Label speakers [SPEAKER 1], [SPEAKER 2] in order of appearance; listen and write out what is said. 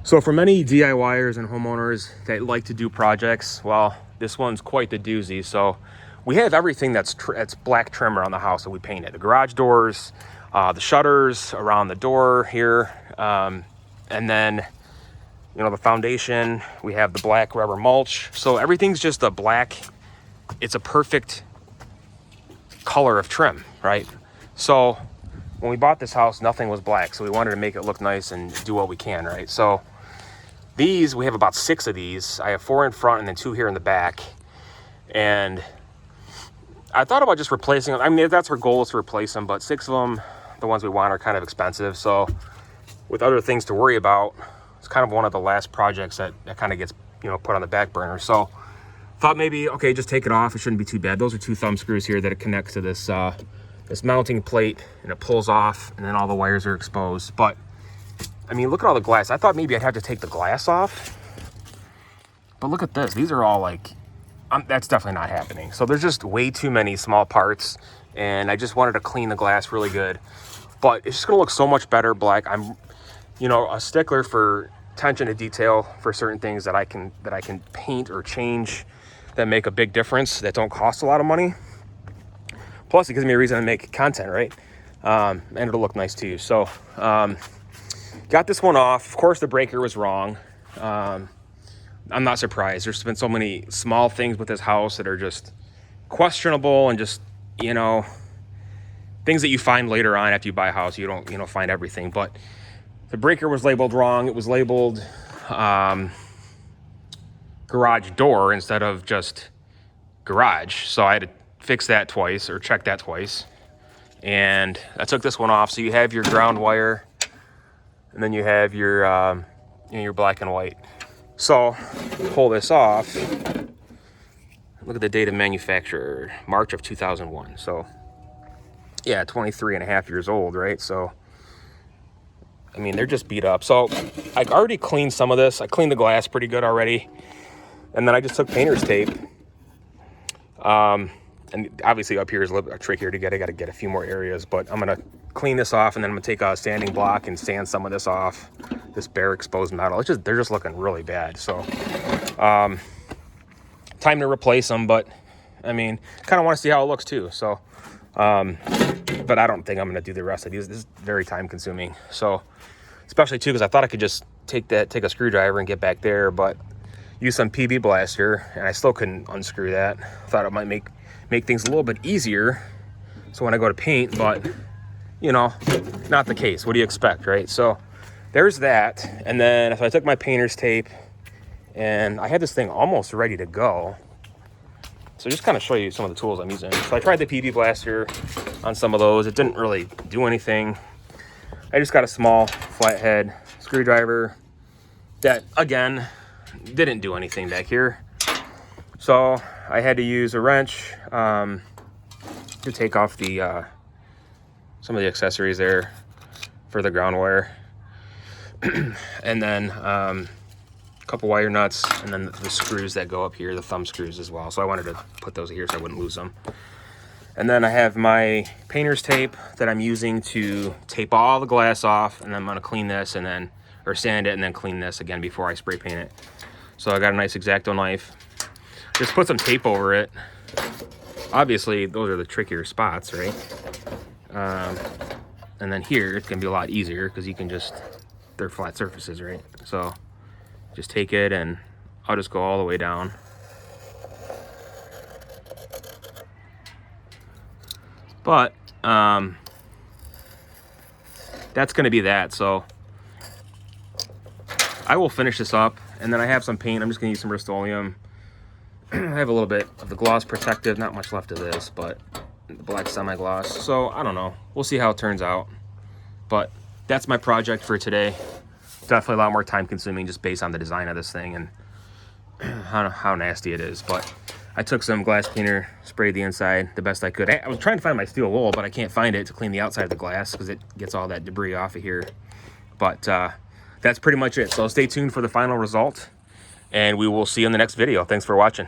[SPEAKER 1] So for many DIYers and homeowners that like to do projects, well, this one's quite the doozy. So we have everything that's black trim around the house that we painted. The garage doors, the shutters around the door here, and then, you know, the foundation, we have the black rubber mulch. So everything's just a black, it's a perfect color of trim, right? So when we bought this house, nothing was black. So we wanted to make it look nice and do what we can, right? So these, we have about 6 of these. I have 4 in front and then 2 here in the back. And I thought about just replacing them. I mean, that's our goal, is to replace them, but 6 of them, the ones we want, are kind of expensive. So with other things to worry about, it's kind of one of the last projects that kind of gets, you know, put on the back burner. So thought maybe, okay, just take it off. It shouldn't be too bad. Those are 2 thumb screws here that it connects to this, this mounting plate, and it pulls off, and then all the wires are exposed. But I mean, look at all the glass. I thought maybe I'd have to take the glass off, but look at this. These are all like, that's definitely not happening. So there's just way too many small parts, and I just wanted to clean the glass really good. But it's just gonna look so much better black. I'm, you know, a stickler for attention to detail for certain things that I can paint or change that make a big difference, that don't cost a lot of money. Plus, it gives me a reason to make content, right? And it'll look nice too. So got this one off. Of course, the breaker was wrong. I'm not surprised. There's been so many small things with this house that are just questionable, and just, you know, things that you find later on after you buy a house. You don't, you know, find everything. But the breaker was labeled wrong. It was labeled garage door instead of just garage. So I had to fix that twice, or check that twice. And I took this one off. So you have your ground wire, and then you have your, you know, your black and white. So pull this off. Look at the date of manufacture, March of 2001. So yeah, 23 and a half years old, right? So, I mean, they're just beat up. So I already cleaned some of this. I cleaned the glass pretty good already. And then I just took painter's tape. And obviously up here is a little bit trickier to get. I got to get a few more areas, but I'm going to clean this off, and then I'm going to take a sanding block and sand some of this off, this bare exposed metal. It's just, they're just looking really bad. So time to replace them, but I mean, kind of want to see how it looks too. So but I don't think I'm going to do the rest of these. This is very time consuming. So especially too, because I thought I could just take a screwdriver and get back there, but use some PB blaster, and I still couldn't unscrew that. Thought it might make things a little bit easier, so when I go to paint, but you know, not the case. What do you expect, right? So there's that. And then if I took my painter's tape, and I had this thing almost ready to go. So just kind of show you some of the tools I'm using. So I tried the PB blaster on some of those. It didn't really do anything. I just got a small flathead screwdriver that, again, didn't do anything back here. So I had to use a wrench to take off the some of the accessories there for the ground wire. And then a couple wire nuts, and then the screws that go up here, the thumb screws as well. So I wanted to put those here so I wouldn't lose them. And then I have my painter's tape that I'm using to tape all the glass off, and then I'm going to clean this, and then, or sand it and then clean this again before I spray paint it. So I got a nice X-Acto knife. Just put some tape over it. Obviously, those are the trickier spots, right? And then here, it's gonna be a lot easier because you can just, they're flat surfaces, right? So just take it, and I'll just go all the way down. But that's gonna be that. So I will finish this up, and then I have some paint. I'm just gonna use some Rust-Oleum. I have a little bit of the gloss protective, not much left of this, but the black semi-gloss. So I don't know, we'll see how it turns out. But that's my project for today. Definitely a lot more time consuming just based on the design of this thing and how nasty it is. But I took some glass cleaner, sprayed the inside the best I could. I was trying to find my steel wool, but I can't find it to clean the outside of the glass because it gets all that debris off of here. But that's pretty much it. So stay tuned for the final result, and we will see you in the next video. Thanks for watching.